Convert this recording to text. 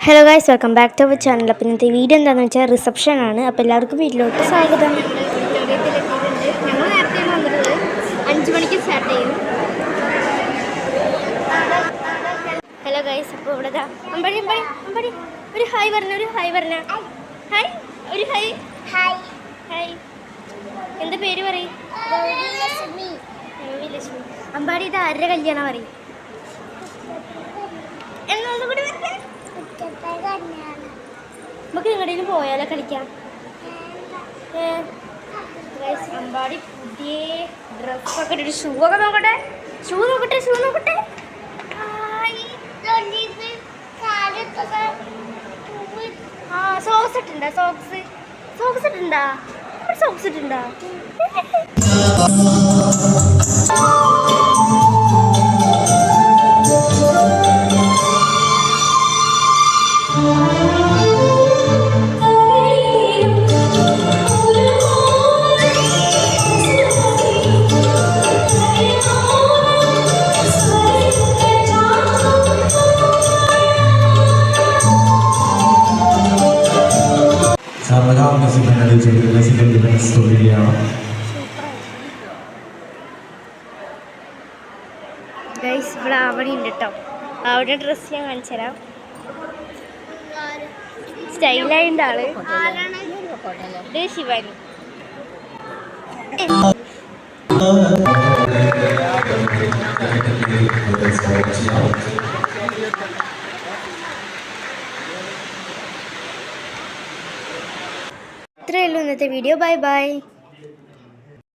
Hello guys, welcome back to our channel. അപ്പോൾ ഇന്നത്തെ video എന്താണെന്ന് വെച്ചാൽ റിസപ്ഷൻ ആണ്. അപ്പോൾ എല്ലാവർക്കും വീട്ടിലോട്ട് സ്വാഗതം. ഞങ്ങൾ നേരത്തെ വന്നിട്ടുള്ളത് 5 മണിക്ക് സ്റ്റാർട്ട് ചെയ്യും. ഹലോ ഗൈസ്, അപ്പോൾ ഇവിടെ അമ്പടി ഒരു ഹായ് പറഞ്ഞ ഹായ് ഒരു ഹായ്. എന്താ പേര് പറയും? ലക്ഷ്മി. അമ്പാടി ഇത് ആരുടെ കല്യാണം പറയും? എന്നൊന്നുകൂടി നമുക്ക് എങ്ങോട്ടേലും പോയാലോ കളിക്കാം? അമ്പാടി പുതിയ ഡ്രസ്സൊക്കെ ഇട്ടിട്ട് ഷൂ നോക്കട്ടെ. സോക്സ് ഇട്ടുണ്ടാ? സോക്സ് ഇട്ടുണ്ടാ? ഗൈസ്, ഇവിടെ അവിടെ ഉണ്ട് കേട്ടോ. അവിടെ ഡ്രസ്സ് ഞാൻ കാണിച്ചു തരാം. സ്റ്റൈലായിട്ടുണ്ട് ആള്. ഇത് ശിവാനി. ഇത്രയേ ഉള്ളൂ ഇന്നത്തെ വീഡിയോ. Bye bye.